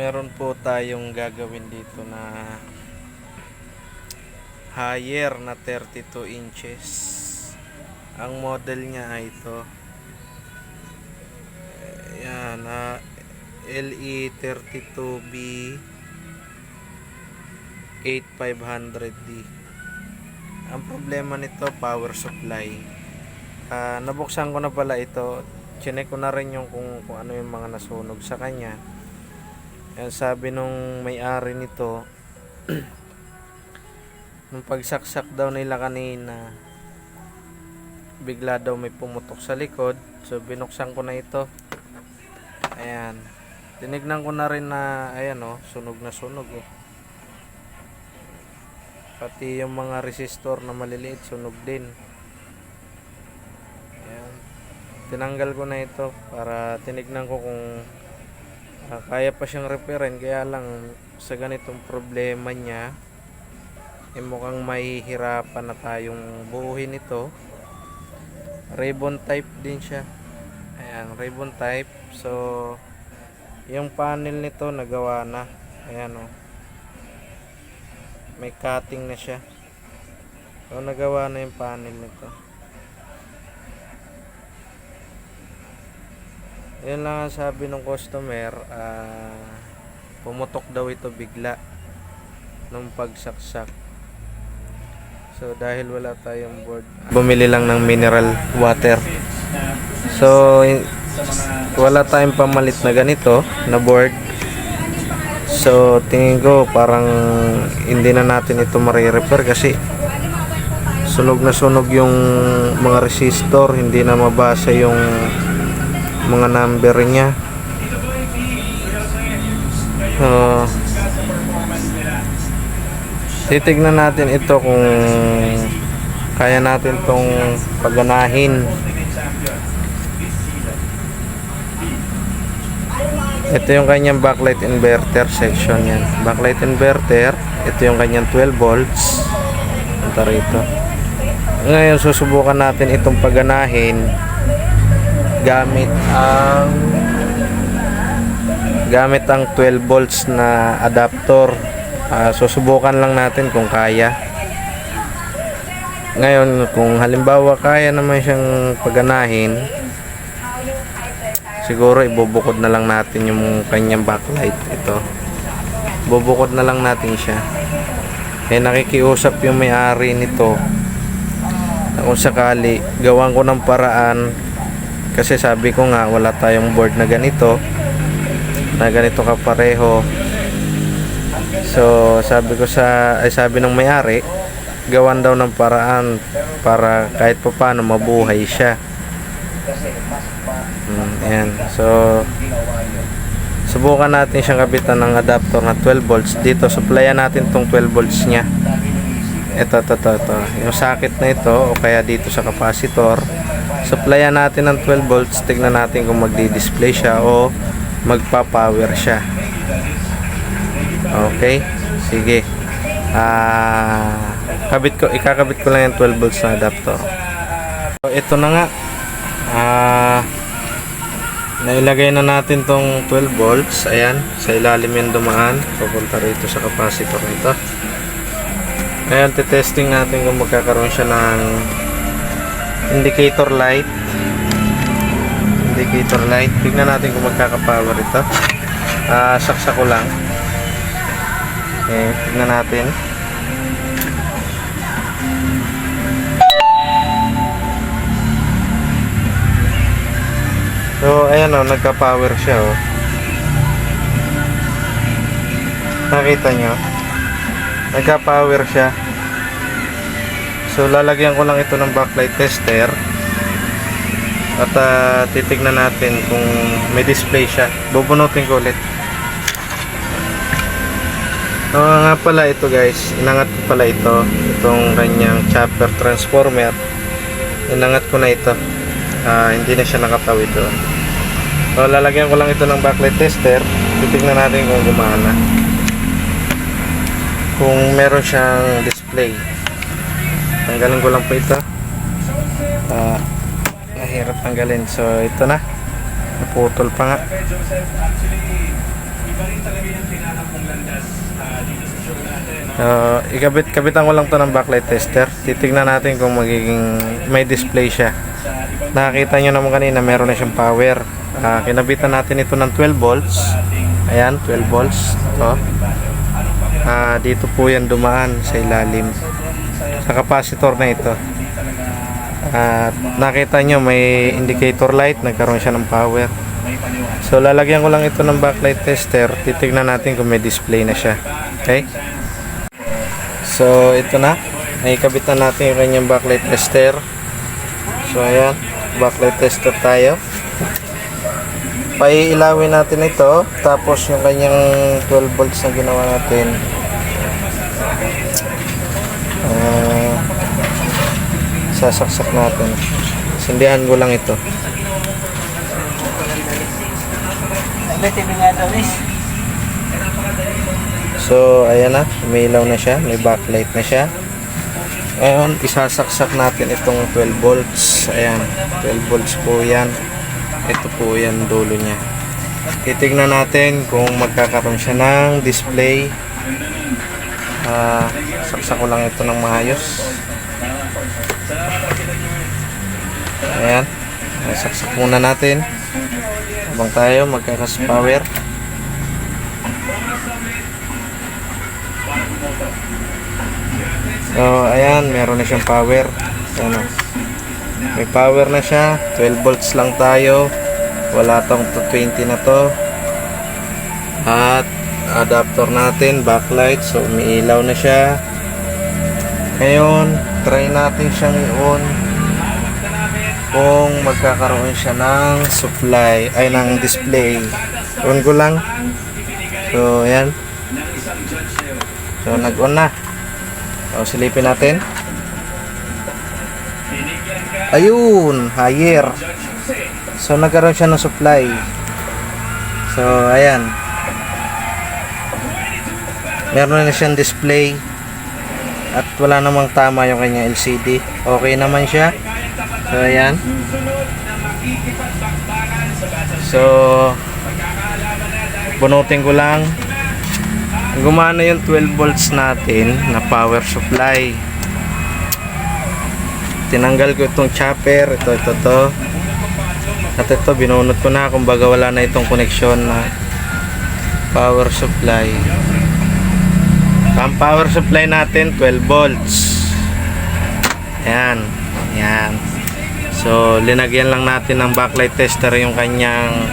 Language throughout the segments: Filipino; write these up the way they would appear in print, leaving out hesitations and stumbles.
Meron po tayong gagawin dito na higher na 32 inches. Ang model niya ay ito. Ayan, LE32B 8500D. Ang problema nito, power supply. Nabuksan ko na pala ito. Chinek ko na rin yung kung ano yung mga nasunog sa kanya. Yan, sabi nung may-ari nito nung pagsaksak daw nila kanina, bigla daw may pumutok sa likod. So binuksan ko na ito. Ayan, tinignan ko na rin na ayan sunog na sunog pati yung mga resistor na maliliit sunog din. Ayan, tinanggal ko na ito para tinignan ko kung kaya pa siyang repairin. Kaya lang sa ganitong problema niya mukhang mahihirapan na tayong buuhin ito. Ribbon type din siya. Ayan, ribbon type. So yung panel nito nagawa na. Ayan may cutting na siya. So nagawa na yung panel nito. Yun lang ang sabi ng customer, pumutok daw ito bigla nung pagsaksak. So dahil wala tayong board, bumili lang ng mineral water. So wala tayong pamalit na ganito na board. So tingin ko parang hindi na natin ito mare-repair kasi sunog na sunog yung mga resistor, hindi na mabasa yung mga number niya. Titignan natin ito kung kaya natin tong paganahin. Ito yung kanyang backlight inverter section yan. Backlight inverter, ito yung kanyang 12 volts. Punta rito. Ngayon susubukan natin itong paganahin gamit ang 12 volts na adapter. Susubukan lang natin kung kaya. Ngayon kung halimbawa kaya naman siyang paganahin, siguro ibubukod na lang natin yung kanyang backlight. Ito, bubukod na lang natin siya. Nakikiusap yung may-ari nito na kung sakali gawan ko ng paraan, kasi sabi ko nga wala tayong board na ganito kapareho. So sabi ng may-ari, gawan daw ng paraan para kahit paano mabuhay siya. Ayan. So subukan natin siyang kabitan ng adapter na 12 volts dito. Supplyan natin tong 12 volts niya. Ito yung socket na ito, o kaya dito sa capacitor. Supplyan natin ng 12 volts. Tignan natin kung magdi-display siya o magpa-power siya. Okay, sige. Ikakabit ko lang yung 12 volts na adapter. So ito na nga, nailagay na natin tong 12 volts. Ayan, sa ilalim yung dumaan, pupunta rito sa capacitor nito. Ngayon testing natin kung magkakaroon siya ng indicator light. Tignan natin kung magkaka-power ito. Saksak ko lang. Okay, tignan natin. So ayan nagka-power siya Nakita nyo? Nagka-power siya. So lalagyan ko lang ito ng backlight tester at titignan natin kung may display siya. Bubunutin ko ulit. Nga pala ito guys, inangat ko pala itong kanyang chopper transformer. Inangat ko na ito. Hindi na siya nakatawid doon. So lalagyan ko lang ito ng backlight tester. Titignan natin kung gumana, kung meron siyang display. Tanggalin ko lang po ito. Nahirap tanggalin. So ito na, naputol pa nga. Kabitan ko lang to ng backlight tester. Titignan natin kung magiging may display siya. Nakakita nyo naman kanina meron na siyang power. Kinabitan natin ito ng 12 volts. Ayan, 12 volts. Ito. Dito po yan dumaan sa ilalim sa capacitor na ito. Nakita nyo may indicator light, nagkaroon siya ng power. So lalagyan ko lang ito ng backlight tester. Titignan natin kung may display na siya. Okay, so ito na, naikabitan natin yung kanyang backlight tester. So ayan, backlight tester tayo. Paiilawin natin ito, tapos yung kanyang 12 volts na ginawa natin, sasaksak natin. Sindihan ko lang ito. So ayan na, umiilaw na siya, may backlight na siya. Ngayon isasaksak natin itong 12 volts. Ayan, 12 volts po yan. Ito po yan dulo niya. Titignan natin kung magkakaroon siya ng display. Saksak ko lang ito ng maayos. Ayan, saksak muna natin habang tayo magkakas-power. So ayan, meron na siyang power. Ayan, may power na siya. 12 volts lang tayo, wala tong 220 na to. At adapter natin, backlight, so umiilaw na siya. Ngayon try natin siyang i-on kung magkakaroon siya ng supply, ay ng display. On ko lang. So ayan, so nag-on na. So silipin natin. Ayun, higher. So nagkaroon siya ng supply. So ayan, meron na siyang display at wala namang tama yung kanya LCD. Okay naman siya. So ayan. So bunutin ko lang. Gumana yung 12 volts natin na power supply. Tinanggal ko itong chopper, ito. At ito binunot ko na, kumbaga wala na itong connection na power supply. Ang power supply natin 12 volts. Ayan. Ayan. So linagyan lang natin ng backlight tester yung kanyang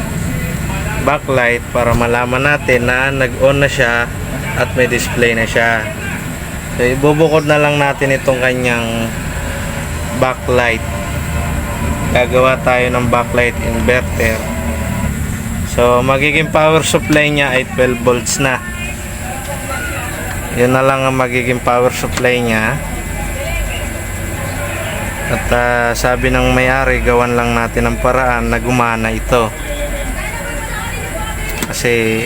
backlight para malaman natin na nag-on na siya at may display na siya. So ibubukod na lang natin itong kanyang backlight. Gagawa tayo ng backlight inverter. So magiging power supply niya ay 12 volts na. Yun na lang ang magiging power supply niya. At sabi ng may-ari, gawan lang natin ng paraan na gumana ito. Kasi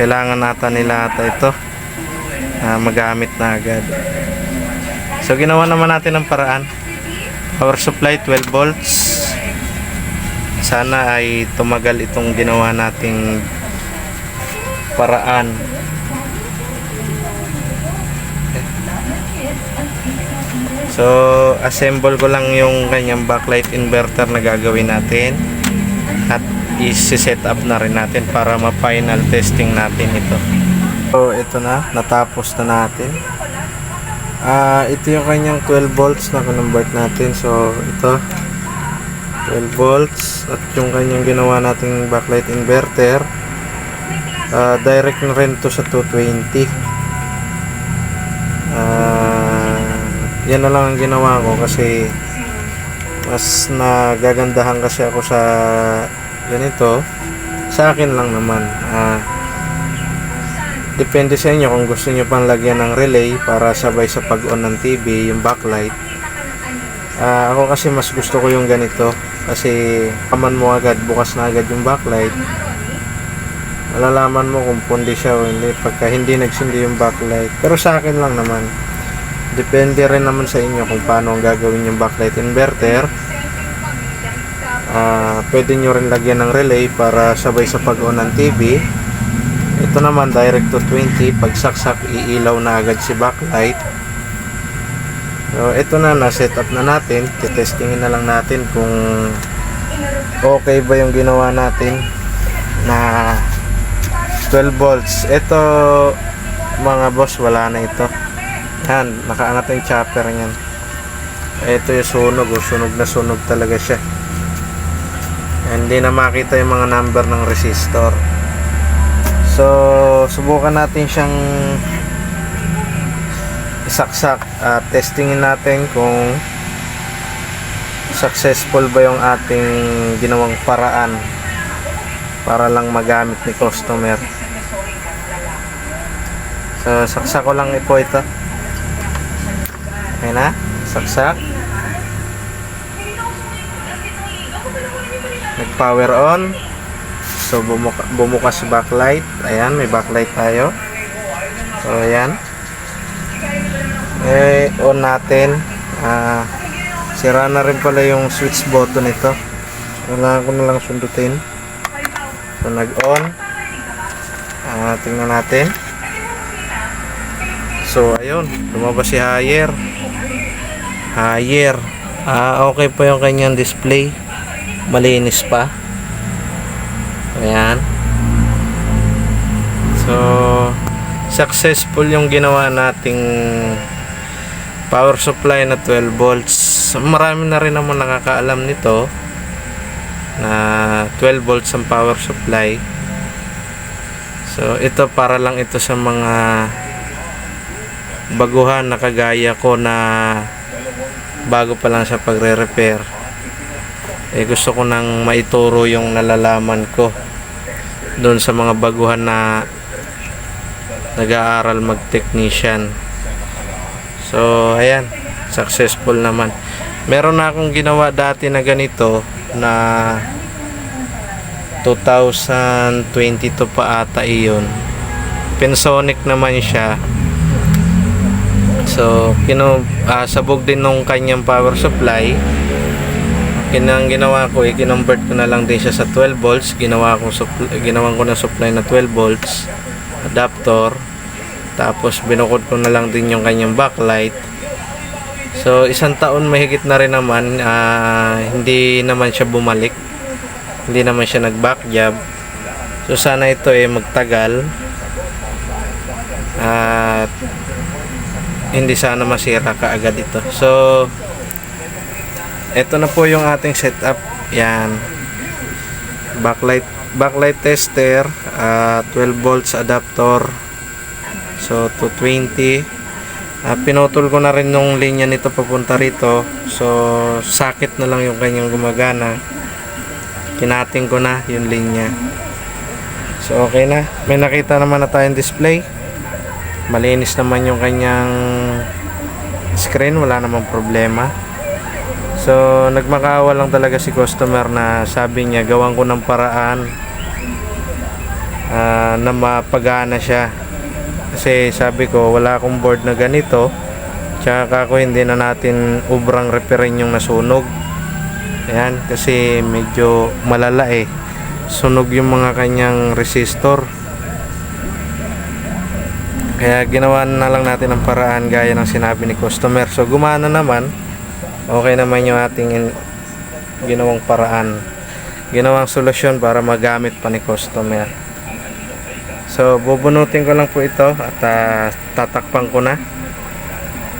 kailangan nata nila ito magamit na agad. So ginawa naman natin ng paraan. Power supply 12 volts. Sana ay tumagal itong ginawa nating paraan. So assemble ko lang yung kanyang backlight inverter na gagawin natin at i-set up na rin natin para ma-final testing natin ito. So ito na, natapos na natin. Ito yung kanyang 12 volts na convert natin. So ito 12 volts at yung kanyang ginawa nating backlight inverter, direct na rin to sa 220. Yan na lang ang ginawa ko kasi mas nagagandahan kasi ako sa ganito. Sa akin lang naman, depende sa inyo kung gusto nyo pang lagyan ng relay para sabay sa pag-on ng TV yung backlight. Ako kasi mas gusto ko yung ganito kasi kaman mo agad, bukas na agad yung backlight, malalaman mo kung pundi siya o hindi pagka hindi nagsindi yung backlight. Pero sa akin lang naman, depende rin naman sa inyo kung paano ang gagawin yung backlight inverter. Pwede nyo rin lagyan ng relay para sabay sa pag-on ng TV. ito naman direct to 20. Pag saksak, iilaw na agad si backlight. So ito na, na-set up na natin. Titestingin na lang natin kung okay ba yung ginawa natin na 12 volts. Ito mga boss, wala na ito. Yan, nakaangat yung chopper niyan. Ito yung sunog, sunog talaga siya. Hindi na makita yung mga number ng resistor. So subukan natin siyang isaksak at testingin natin kung successful ba yung ating ginawang paraan para lang magamit ni customer. So saksak ko lang po ito. Okay na, saksak. Nag power on. So bumukas backlight. Ayan, may backlight tayo. So ayan, on natin. Sira na rin pala yung switch button ito. Kailangan ko na lang sundutin. So nag on. Tingnan natin. So ayun, lumabas si higher. Okay po yung kanyang display. Malinis pa. Ayan. So successful yung ginawa nating power supply na 12 volts. Marami na rin naman nakakaalam nito na 12 volts ang power supply. So ito, para lang ito sa mga baguhan na kagaya ko na bago pa lang sa pagre-repair. Gusto ko nang maituro yung nalalaman ko doon sa mga baguhan na nag-aaral mag-technician. So ayan, successful naman. Meron na akong ginawa dati na ganito na 2022 pa ata iyon. Pensonic naman siya. So sabog din nung kanyang power supply. Ang ginawa ko, i-convert ko na lang din siya sa 12 volts. Ginawan ko na supply na 12 volts adapter. Tapos binukod ko na lang din yung kanyang backlight. So 1 taon mahigit na rin naman, hindi naman siya bumalik. Hindi naman siya nag-back job. So sana ito magtagal. At hindi sana masira kaagad ito. So ito na po yung ating setup. Yan, backlight tester, 12 volts adapter. So 220. Pinutol ko na rin yung linya nito papunta rito. So socket na lang yung kanyang gumagana. Kinating ko na yung linya. So okay na. May nakita naman na tayong display. Malinis naman yung kanyang screen. Wala namang problema. So nagmakaawa lang talaga si customer na sabi niya gawan ko ng paraan na mapagana siya. Kasi sabi ko wala akong board na ganito. Tsaka ako hindi na natin ubrang repairin yung nasunog. Ayan, kasi medyo malala sunog yung mga kanyang resistor. Kaya ginawa na lang natin ang paraan gaya ng sinabi ni customer. So gumana naman. Okay naman yung ating ginawang paraan, ginawang solusyon para magamit pa ni customer. So bubunutin ko lang po ito at tatakpan ko na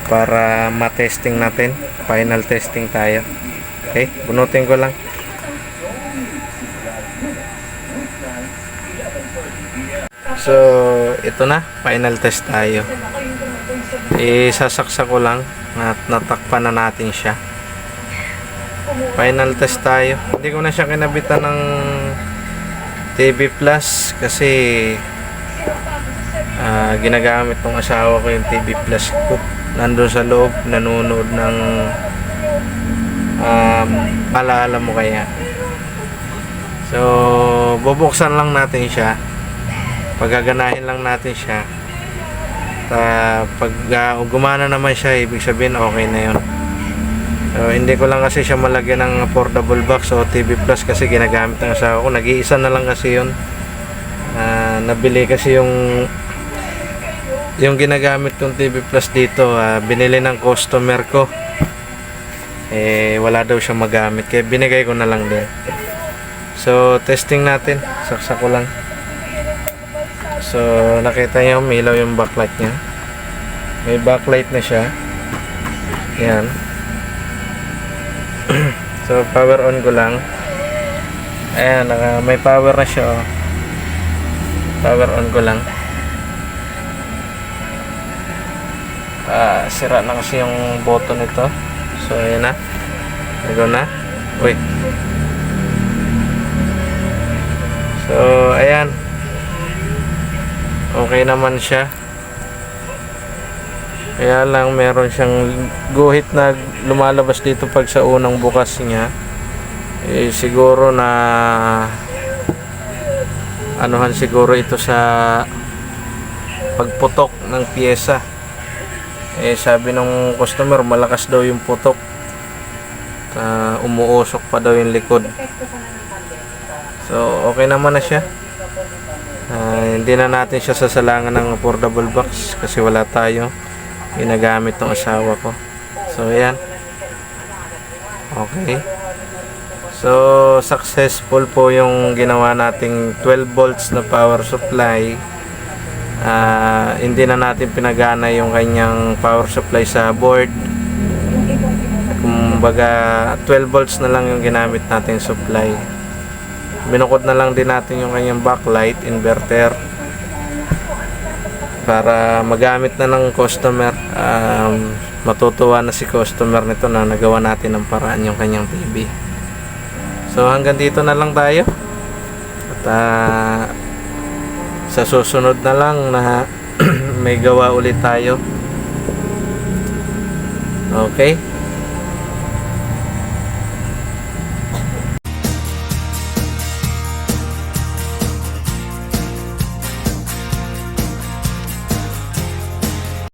para ma-testing natin. Final testing tayo. Okay, bunutin ko lang. So ito na, final test tayo. Isasaksak ko lang at natakpan na natin siya. Final test tayo. Hindi ko na siya kinabitan ng TV Plus kasi ginagamit ng asawa ko yung TV Plus ko. Nandun sa loob, nanonood ng alaala mo kaya. So bubuksan lang natin siya. Pagaganahin lang natin siya. Pag gumana naman siya, ibig sabihin okay na yun. So hindi ko lang kasi siya malagyan ng affordable box o TV Plus kasi ginagamit ng asawa ko. Nag-iisa na lang kasi yun nabili kasi yung ginagamit kong TV Plus dito, binili ng customer ko. Wala daw siya magamit, kaya binigay ko na lang din. So testing natin, saksak ko lang. So nakita niyo, umilaw yung backlight niya. May backlight na siya. Yan. So power on ko lang. Ayan, may power na siya. Power on ko lang. Sira na kasi yung button nito. So ayan na. Nagaw na. Uy. So ayan. Okay naman siya. Kaya lang meron siyang guhit na lumalabas dito pag sa unang bukas niya. Siguro na anuhan siguro ito sa pagputok ng piyesa. Sabi ng customer, malakas daw yung putok. Umuusok pa daw yung likod. So okay naman na siya. Hindi na natin siya sasalangan ng affordable box kasi wala tayo. Ginagamit ng asawa ko. So ayan. Okay. So successful po yung ginawa nating 12 volts na power supply. Hindi na natin pinagana yung kanyang power supply sa board. Kumbaga 12 volts na lang yung ginamit nating supply. Binukod na lang din natin yung kanyang backlight inverter para magamit na ng customer. Matutuwa na si customer nito na nagawa natin ng paraan yung kanyang TV. So hanggang dito na lang tayo. At sa susunod na lang na may gawa ulit tayo. Okay?